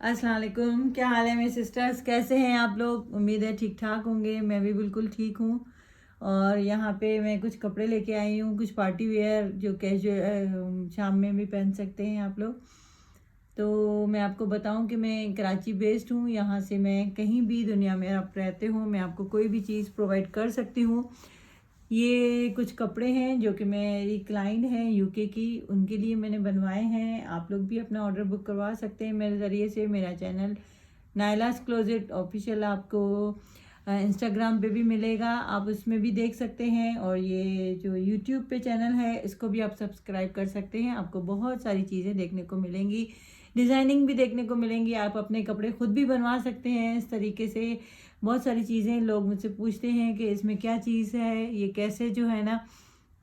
अस्सलाम वालेकुम। क्या हाल है मेरे सिस्टर्स, कैसे हैं आप लोग? उम्मीद है ठीक ठाक होंगे। मैं भी बिल्कुल ठीक हूँ। और यहाँ पे मैं कुछ कपड़े लेके आई हूँ, कुछ पार्टी वेयर जो कैजुअल शाम में भी पहन सकते हैं आप लोग। तो मैं आपको बताऊं कि मैं कराची बेस्ड हूँ। यहाँ से मैं कहीं भी दुनिया में आप रहते हो, मैं आपको कोई भी चीज़ प्रोवाइड कर सकती हूँ। ये कुछ कपड़े हैं जो कि मेरी क्लाइंट हैं यूके की, उनके लिए मैंने बनवाए हैं। आप लोग भी अपना ऑर्डर बुक करवा सकते हैं मेरे ज़रिए से। मेरा चैनल नायलास क्लोजेट ऑफिशियल आपको इंस्टाग्राम पे भी मिलेगा, आप उसमें भी देख सकते हैं। और ये जो यूट्यूब पे चैनल है इसको भी आप सब्सक्राइब कर सकते हैं। आपको बहुत सारी चीज़ें देखने को मिलेंगी, डिज़ाइनिंग भी देखने को मिलेंगी। आप अपने कपड़े खुद भी बनवा सकते हैं इस तरीके से। बहुत सारी चीज़ें लोग मुझसे पूछते हैं कि इसमें क्या चीज़ है, ये कैसे जो है ना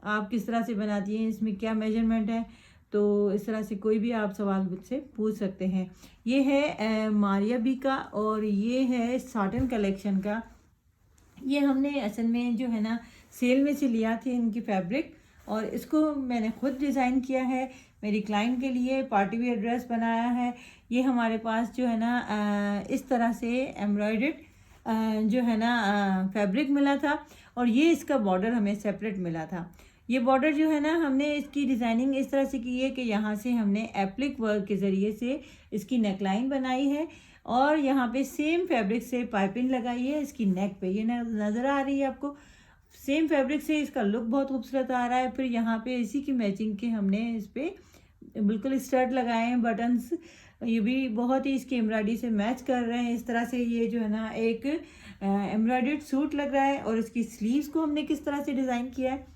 आप किस तरह से बनाती हैं, इसमें क्या मेजरमेंट है। तो इस तरह से कोई भी आप सवाल मुझसे पूछ सकते हैं। ये है मारिया बी का और ये है साटन कलेक्शन का। ये हमने असल में जो है ना सेल में से लिया थे इनकी फैब्रिक, और इसको मैंने खुद डिज़ाइन किया है। मेरी क्लाइंट के लिए पार्टी वेयर ड्रेस बनाया है। ये हमारे पास जो है ना इस तरह से एम्ब्रॉयडर्ड जो है ना फैब्रिक मिला था, और ये इसका बॉर्डर हमें सेपरेट मिला था। ये बॉर्डर जो है ना हमने इसकी डिज़ाइनिंग इस तरह से की है कि यहाँ से हमने एप्लिक वर्क के ज़रिए से इसकी नेकलाइन बनाई है, और यहाँ पे सेम फैब्रिक से पाइपिंग लगाई है इसकी नेक पे। ये नज़र आ रही है आपको। सेम फैब्रिक से इसका लुक बहुत खूबसूरत आ रहा है। फिर यहाँ पे इसी की मैचिंग के हमने इस पे बिल्कुल स्टड लगाए हैं, बटन्स। ये भी बहुत ही इसकी एम्ब्रॉयडरी से मैच कर रहे हैं इस तरह से। ये जो है ना एक एम्ब्रॉयडर्ड सूट लग रहा है, और इसकी स्लीव्स को हमने किस तरह से डिज़ाइन किया है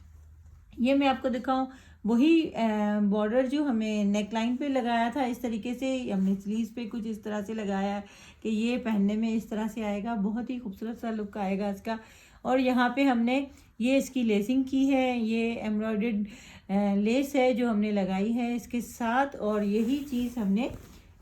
ये मैं आपको दिखाऊं। वही बॉर्डर जो हमें नेक लाइन पे लगाया था इस तरीके से हमने स्लीव्स पे कुछ इस तरह से लगाया है कि ये पहनने में इस तरह से आएगा, बहुत ही खूबसूरत सा लुक आएगा इसका। और यहाँ पे हमने ये इसकी लेसिंग की है, ये एम्ब्रॉयडर्ड लेस है जो हमने लगाई है इसके साथ, और यही चीज़ हमने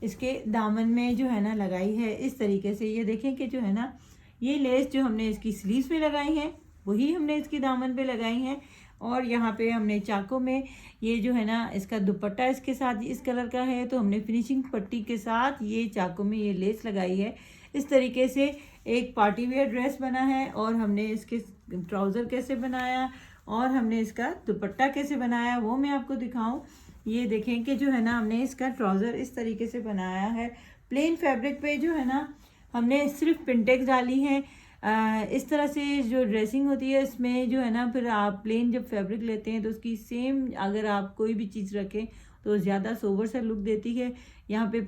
इसके दामन में जो है ना लगाई है इस तरीके से। ये देखें कि जो है ना ये लेस जो हमने इसकी स्लीव्स पे लगाई है वही हमने इसकी दामन पे लगाई हैं। और यहाँ पे हमने चाकों में ये जो है ना इसका दुपट्टा इसके साथ इस कलर का है, तो हमने फिनिशिंग पट्टी के साथ ये चाकों में ये लेस लगाई है। इस तरीके से एक पार्टी वेयर ड्रेस बना है, और हमने इसके ट्राउज़र कैसे बनाया और हमने इसका दुपट्टा कैसे बनाया वो मैं आपको दिखाऊं। ये देखें कि जो है ना हमने इसका ट्राउज़र इस तरीके से बनाया है। प्लेन फैब्रिक पे जो है ना हमने सिर्फ पिंटेक्स डाली है। इस तरह से जो ड्रेसिंग होती है इसमें जो है ना, फिर आप प्लेन जब फैब्रिक लेते हैं तो उसकी सेम अगर आप कोई भी चीज़ रखें तो ज़्यादा सोबर सा लुक देती है। यहाँ पे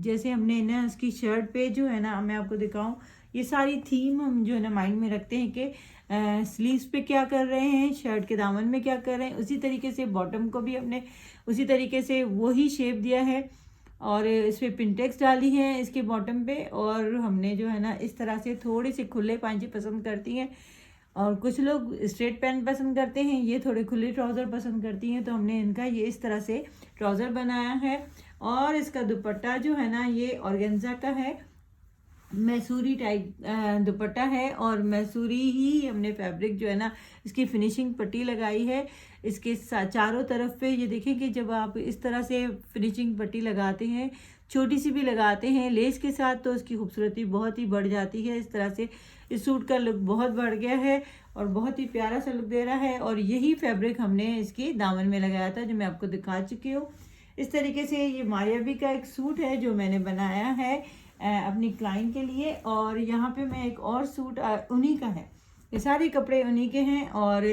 जैसे हमने ना इसकी शर्ट पे जो है ना मैं आपको दिखाऊं, ये सारी थीम हम जो है ना माइंड में रखते हैं कि स्लीव्स पे क्या कर रहे हैं, शर्ट के दामन में क्या कर रहे हैं। उसी तरीके से बॉटम को भी हमने उसी तरीके से वही शेप दिया है, और इस पर पिंटेक्स डाली है इसके बॉटम पे। और हमने जो है ना इस तरह से थोड़े से खुले पांचे पसंद करती हैं, और कुछ लोग स्ट्रेट पैंट पसंद करते हैं, ये थोड़े खुले ट्राउज़र पसंद करती हैं। तो हमने इनका ये इस तरह से ट्राउज़र बनाया है। और इसका दुपट्टा जो है ना ये ऑर्गेन्जा का है, मैसूरी टाइप दुपट्टा है, और मैसूरी ही हमने फैब्रिक जो है ना इसकी फिनिशिंग पट्टी लगाई है इसके चारों तरफ पे। ये देखें कि जब आप इस तरह से फिनिशिंग पट्टी लगाते हैं, छोटी सी भी लगाते हैं लेस के साथ, तो उसकी खूबसूरती बहुत ही बढ़ जाती है। इस तरह से इस सूट का लुक बहुत बढ़ गया है और बहुत ही प्यारा सा लुक दे रहा है। और यही फैब्रिक हमने इसके दामन में लगाया था जो मैं आपको दिखा चुकी हूँ। इस तरीके से ये मारिया बी का एक सूट है जो मैंने बनाया है अपनी क्लाइंट के लिए। और यहाँ पे मैं एक और सूट उन्हीं का है, ये सारे कपड़े उन्हीं के हैं। और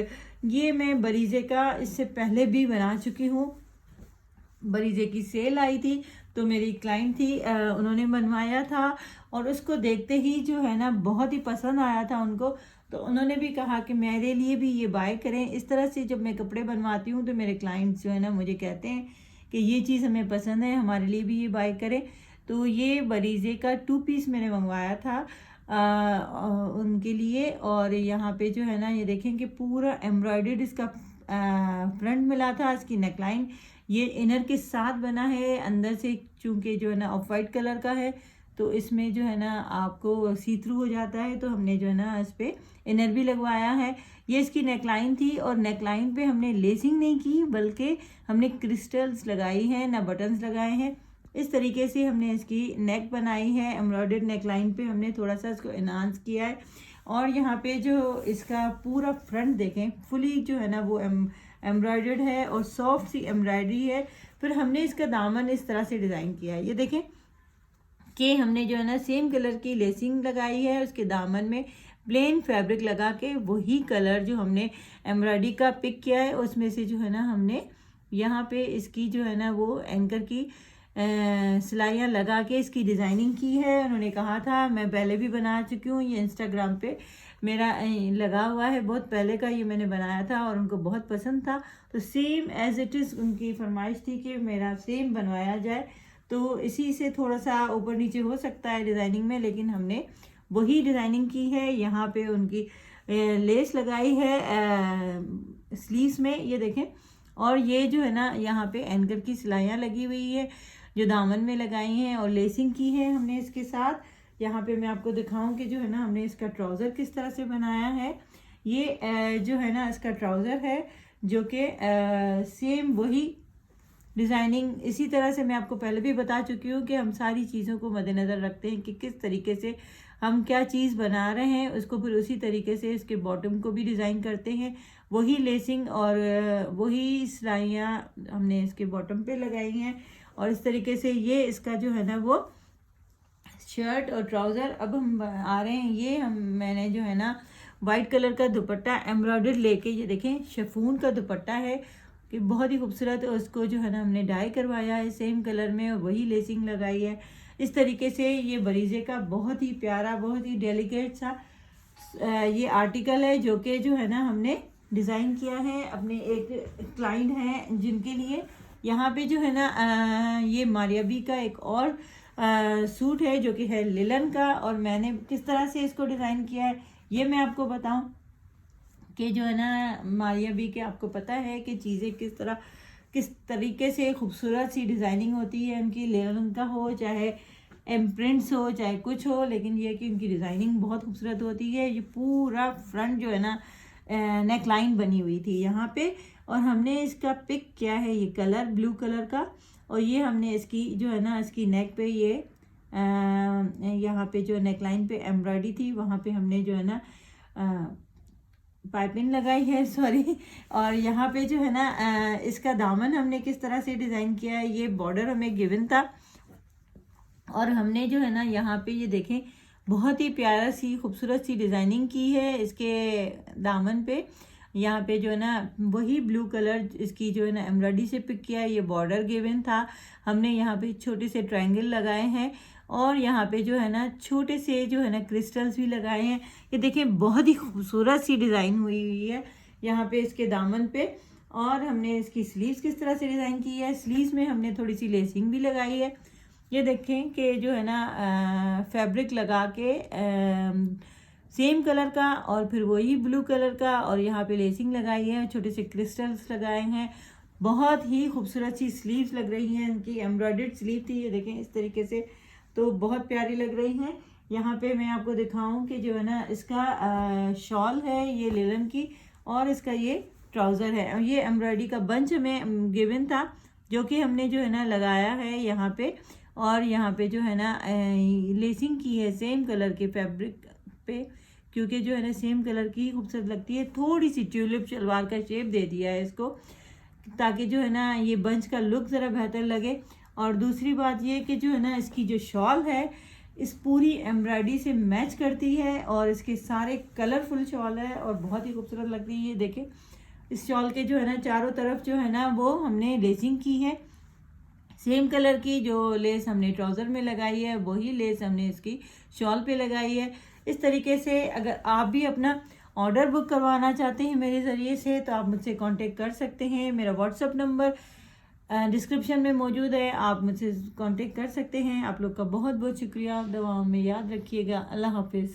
ये मैं बरीजे का इससे पहले भी बना चुकी हूँ। बरीजे की सेल आई थी तो मेरी क्लाइंट थी, उन्होंने बनवाया था, और उसको देखते ही जो है ना बहुत ही पसंद आया था उनको। तो उन्होंने भी कहा कि मेरे लिए भी ये बाय करें। इस तरह से जब मैं कपड़े बनवाती हूँ तो मेरे क्लाइंट्स जो है ना मुझे कहते हैं कि ये चीज़ हमें पसंद है, हमारे लिए भी ये बाय करें। तो ये बरीजे का 2 पीस मैंने मंगवाया था उनके लिए। और यहाँ पे जो है ना ये देखें कि पूरा एम्ब्रॉयडर्ड इसका फ्रंट मिला था, इसकी नेकलाइन ये इनर के साथ बना है। अंदर से चूंकि जो है ना ऑफ वाइट कलर का है तो इसमें जो है ना आपको सी थ्रू हो जाता है, तो हमने जो है ना इस पर इनर भी लगवाया है। ये इसकी नेकलाइन थी, और नेकलाइन पे हमने लेसिंग नहीं की बल्कि हमने क्रिस्टल्स लगाई हैं, ना बटन्स लगाए हैं। इस तरीके से हमने इसकी नेक बनाई है। एम्ब्रॉयडर्ड नेक लाइन पे हमने थोड़ा सा इसको एनहांस किया है। और यहाँ पे जो इसका पूरा फ्रंट देखें, फुली जो है ना वो एम्ब्रॉयडर्ड है और सॉफ्ट सी एम्ब्रॉयडरी है। फिर हमने इसका दामन इस तरह से डिज़ाइन किया है। ये देखें कि हमने जो है ना सेम कलर की लेसिंग लगाई है, उसके दामन में प्लेन फैब्रिक लगा के वही कलर जो हमने एम्ब्रॉयडरी का पिक किया है उसमें से जो है ना हमने यहाँ पे इसकी जो है ना वो एंकर की सिलाइयाँ लगा के इसकी डिज़ाइनिंग की है। उन्होंने कहा था, मैं पहले भी बना चुकी हूँ, ये इंस्टाग्राम पे मेरा लगा हुआ है, बहुत पहले का ये मैंने बनाया था और उनको बहुत पसंद था। तो सेम एज इट इज़ उनकी फरमाइश थी कि मेरा सेम बनवाया जाए। तो इसी से थोड़ा सा ऊपर नीचे हो सकता है डिज़ाइनिंग में, लेकिन हमने वही डिज़ाइनिंग की है। यहाँ पे उनकी लेस लगाई है स्लीव्स में, ये देखें। और ये जो है ना यहाँ पे एंकर की सिलाइयाँ लगी हुई है जो दामन में लगाई हैं और लेसिंग की है हमने इसके साथ। यहाँ पे मैं आपको दिखाऊं कि जो है ना हमने इसका ट्राउज़र किस तरह से बनाया है। ये जो है ना इसका ट्राउज़र है जो कि सेम वही डिज़ाइनिंग इसी तरह से मैं आपको पहले भी बता चुकी हूँ कि हम सारी चीज़ों को मद्देनज़र रखते हैं कि किस तरीके से हम क्या चीज़ बना रहे हैं, उसको फिर उसी तरीके से इसके बॉटम को भी डिज़ाइन करते हैं। वही लेसिंग और वही सिलाइयाँ हमने इसके बॉटम पे लगाई हैं। और इस तरीके से ये इसका जो है ना वो शर्ट और ट्राउज़र। अब हम आ रहे हैं, ये मैंने जो है ना वाइट कलर का दुपट्टा एम्ब्रॉयडर्ड लेके, ये देखें शिफॉन का दुपट्टा है कि बहुत ही खूबसूरत। उसको जो है ना हमने डाई करवाया है सेम कलर में और वही लेसिंग लगाई है। इस तरीके से ये बरीजे का बहुत ही प्यारा, बहुत ही डेलिकेट सा ये आर्टिकल है जो कि जो है ना हमने डिज़ाइन किया है अपने एक क्लाइंट हैं जिनके लिए। यहाँ पे जो है ना ये मारियाबी का एक और सूट है जो कि है लिलन का, और मैंने किस तरह से इसको डिज़ाइन किया है ये मैं आपको बताऊं कि जो है ना मारियाबी के आपको पता है कि चीज़ें किस तरीके से खूबसूरत सी डिज़ाइनिंग होती है उनकी, लिलन का हो चाहे एम्प्रिंट्स हो चाहे कुछ हो, लेकिन ये कि उनकी डिज़ाइनिंग बहुत खूबसूरत होती है। ये पूरा फ्रंट जो है ना नेक लाइन बनी हुई थी यहाँ पे, और हमने इसका पिक किया है ये कलर ब्लू कलर का। और ये हमने इसकी जो है ना इसकी नेक पे ये यहाँ पे जो नेक लाइन पे एम्ब्रॉयडरी थी वहाँ पे हमने जो है ना पाइपिंग लगाई है, सॉरी। और यहाँ पे जो है ना इसका दामन हमने किस तरह से डिज़ाइन किया है, ये बॉर्डर हमें गिवन था और हमने जो है ना यहाँ पे ये देखें बहुत ही प्यारा सी खूबसूरत सी डिज़ाइनिंग की है इसके दामन पे। यहाँ पे जो है ना वही ब्लू कलर इसकी जो है ना एम्ब्रॉयडरी से पिक किया है, ये बॉर्डर गिवन था। हमने यहाँ पे छोटे से ट्रायंगल लगाए हैं और यहाँ पे जो है ना छोटे से जो है ना क्रिस्टल्स भी लगाए हैं। ये देखें बहुत ही खूबसूरत सी डिज़ाइन हुई है यहाँ पे इसके दामन पे। और हमने इसकी स्लीव्स किस तरह से डिज़ाइन की है, स्लीव्स में हमने थोड़ी सी लेसिंग भी लगाई है। ये देखें कि जो है ना फैब्रिक लगा के सेम कलर का और फिर वही ब्लू कलर का, और यहाँ पे लेसिंग लगाई है, छोटे से क्रिस्टल्स लगाए हैं। बहुत ही खूबसूरत सी स्लीव्स लग रही हैं, इनकी एम्ब्रॉयडर्ड स्लीव थी, ये देखें इस तरीके से, तो बहुत प्यारी लग रही हैं। यहाँ पे मैं आपको दिखाऊं कि जो है ना इसका शॉल है ये लिलन की और इसका ये ट्राउज़र है। और ये एम्ब्रॉयडरी का बंच हमें गिवन था जो कि हमने जो है ना लगाया है यहाँ पे, और यहाँ पे जो है ना लेसिंग की है सेम कलर के फैब्रिक पे, क्योंकि जो है ना सेम कलर की खूबसूरत लगती है। थोड़ी सी ट्यूलिप शलवार का शेप दे दिया है इसको ताकि जो है ना ये बंच का लुक ज़रा बेहतर लगे। और दूसरी बात ये कि जो है ना इसकी जो शॉल है इस पूरी एम्ब्रॉयडरी से मैच करती है और इसके सारे कलरफुल शॉल है और बहुत ही खूबसूरत लगती है। ये देखें इस शॉल के जो है ना चारों तरफ जो है ना वो हमने लेसिंग की है सेम कलर की। जो लेस हमने ट्राउज़र में लगाई है वही लेस हमने इसकी शॉल पे लगाई है। इस तरीके से अगर आप भी अपना ऑर्डर बुक करवाना चाहते हैं मेरे ज़रिए से तो आप मुझसे कांटेक्ट कर सकते हैं। मेरा व्हाट्सअप नंबर डिस्क्रिप्शन में मौजूद है, आप मुझसे कांटेक्ट कर सकते हैं। आप लोग का बहुत बहुत शुक्रिया, दुआओं में याद रखिएगा। अल्लाह हाफिज़।